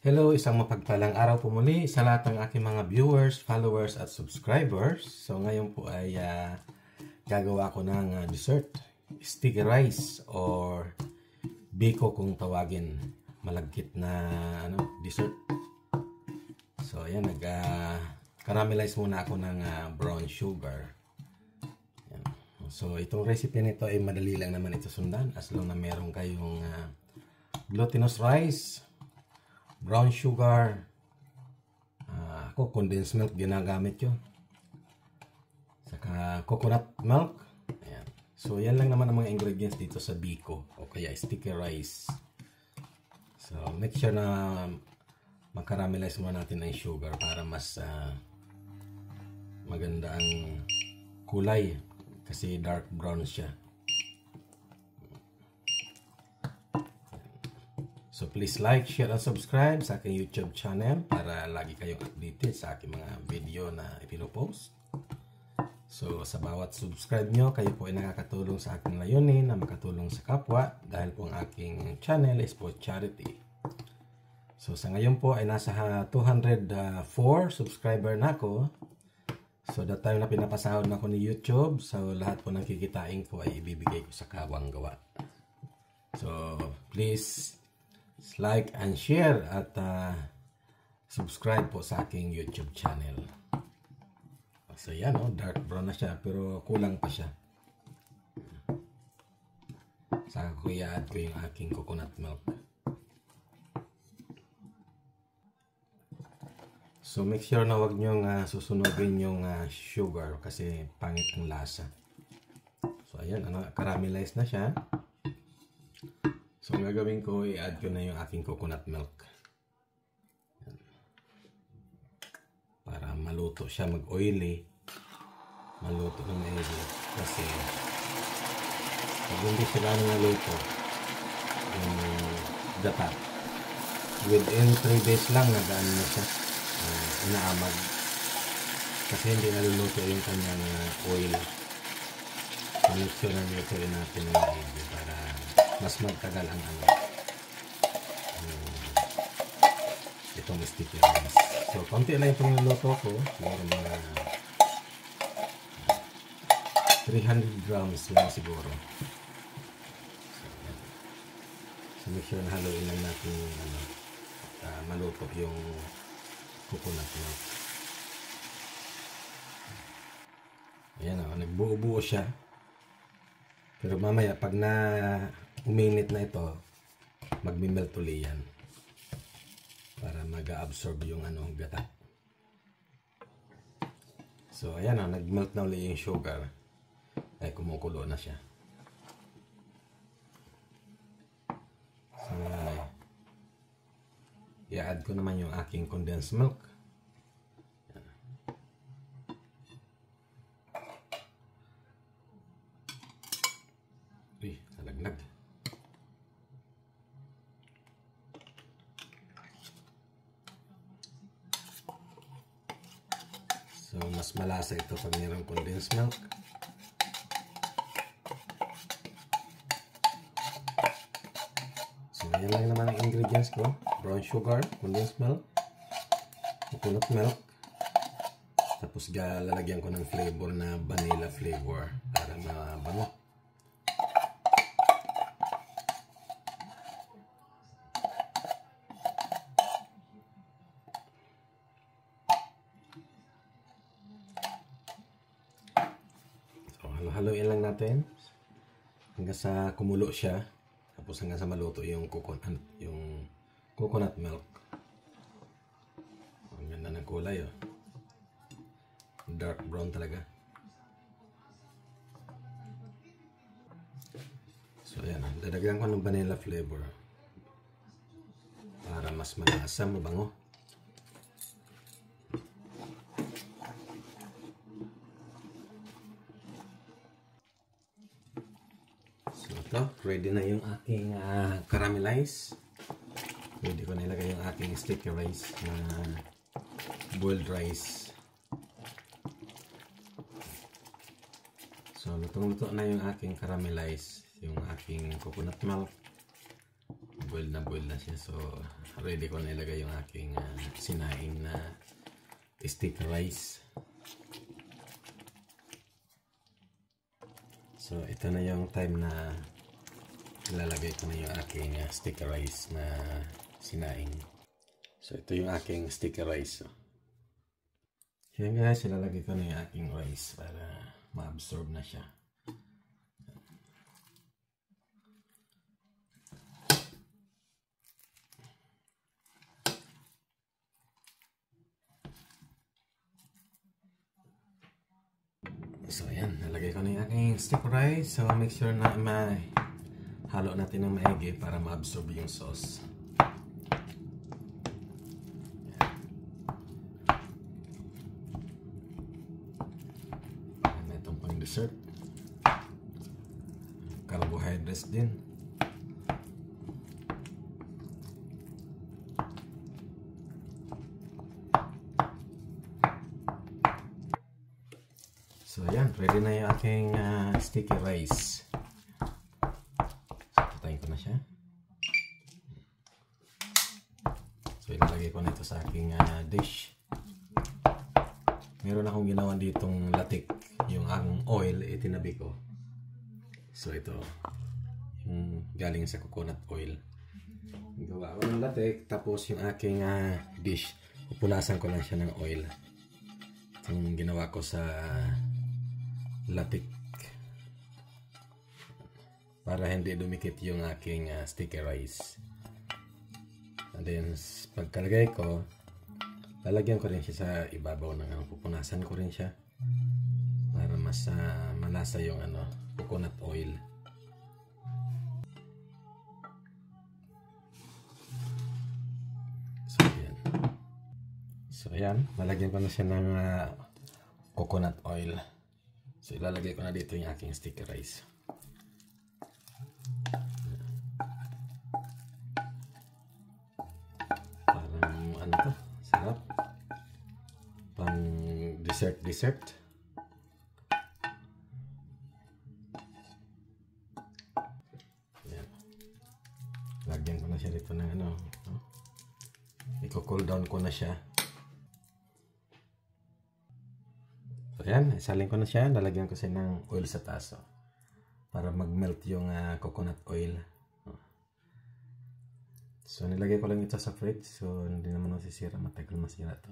Hello, isang mapagpalang araw po muli sa lahat ng aking mga viewers, followers at subscribers. So ngayon po ay gagawa ko ng dessert, sticky rice or biko kung tawagin, malagkit na dessert. So ayan, caramelize muna ako ng brown sugar. Ayan. So itong recipe nito ay madali lang naman ito sundan as long na meron kayong glutinous rice, brown sugar, ako condensed milk ginagamit yun, saka coconut milk. Ayan. So yan lang naman ang mga ingredients dito sa biko o kaya sticky rice. So make sure na makaramelize muna natin ang sugar para mas maganda ang kulay kasi dark brown siya. So please like, share, and subscribe sa aking YouTube channel para lagi kayong updated sa aking mga video na ipinopost. So sa bawat subscribe nyo, kayo po ay nakakatulong sa aking layunin na makatulong sa kapwa dahil po ang aking channel is for charity. So sa ngayon po ay nasa 204 subscriber na ako. So that time na pinapasahod na ako ni YouTube. So lahat po ng kikitain ko ay ibibigay ko sa kawang gawa. So please like and share at subscribe po sa aking YouTube channel. So yan, dark brown na siya pero kulang pa siya. Saka ko i-add ko yung aking coconut milk. So make sure na wag nyong susunugin yung sugar kasi pangit ang lasa. So ayan, caramelize na siya. So, ang gagawin ko, i-add ko na yung aking coconut milk. Yan. Para maluto siya, mag-oily. Maluto ng maigi. Kasi, pag hindi sila naluto, yung gata, within 3 days lang, nag-ano na siya, inaamag. Kasi hindi naluluto yung kanyang oil. So, make sure na lutuin natin yung maigi para mas magtagal ang itong sticky rice. So, konti lang itong niluto ko. Siguro mga 300 grams lang siguro. So make sure na haluin lang natin maluto yung coconut milk. Ayan nagbuo-buo siya. Pero mamaya, pag na uminit na ito, magmi-melt uli yan para mag-absorb yung gata. So ayan nag-melt na uli yung sugar. Ay kumukulo na siya. So i-add ko naman yung aking condensed milk. Uy, nalaglag. So, mas malasa ito pag mayroong condensed milk. So, yan lang naman ang ingredients ko. Brown sugar, condensed milk, coconut milk. Tapos lalagyan ko ng flavor na vanilla flavor para mabango. Haluin lang natin hanggang sa kumulo siya, tapos hanggang sa maluto yung coconut milk. Ang ganda ng kulay, dark brown talaga. So ayan, dadagyan ko ng vanilla flavor para mas malasa, mabango. Ready na yung aking caramelize. Ready ko na ilagay yung aking sticky rice na boiled rice. So lutong-luto na yung aking caramelize, yung aking coconut milk, boiled na siya. So ready ko na ilagay yung aking sinaing na sticky rice. So ito na yung time na ilalagay ko na yung aking sticky rice na sinaing. So ito yung aking sticky rice. So yan guys, ilalagay ko na yung aking rice para ma-absorb na siya. So ayan, nalagay ko na yung aking sticky rice. So make sure na halo natin ng maigi para ma-absorb yung sauce. Ayan, itong pang dessert. Carbohydrates din. So ayan, ready na yung aking sticky rice. So patayin ko na siya. So ilalagay ko na ito sa aking dish. Meron akong ginawa ditong latik. Yung ang oil, itinabi ko. So ito, yung galing sa coconut oil. Gawa ko ng latik. Tapos yung aking dish, pupunasan ko lang siya ng oil. Itong ginawa ko sa latik para hindi dumikit yung aking sticky rice. And then pagkalagay ko, lalagyan ko rin siya sa ibabaw ng pupunasan ko rin siya para mas malasa yung coconut oil. So ayan, lalagyan ko na siya ng coconut oil. So ilalagay ko na dito yung aking sticky rice. Parang ano to? Sarap. Pang dessert. Ayan. Lagyan ko na siya dito ng i-cool down ko na siya. Ayan, isalin ko na siya. Lalagyan ko siya ng oil sa taso para mag-melt yung coconut oil. So, nilagay ko lang ito sa fridge. So, hindi naman masisira. Matagal masira ito.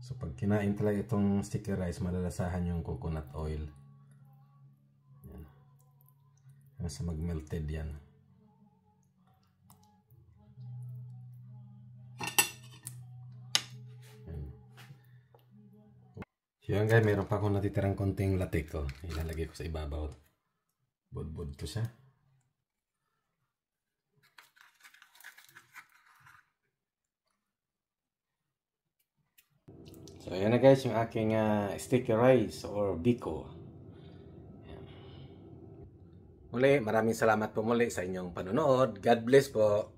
So, pag kinain talaga itong sticky rice, malalasahan yung coconut oil. Ayan. Nasa mag-melted yan. So yun guys, meron pa akong natitirang konting latik ko. Ilalagay ko sa ibabaw. Budbud ko siya. So ayan na guys, yung aking sticky rice or biko. Ayan. Muli, maraming salamat po muli sa inyong panonood. God bless po.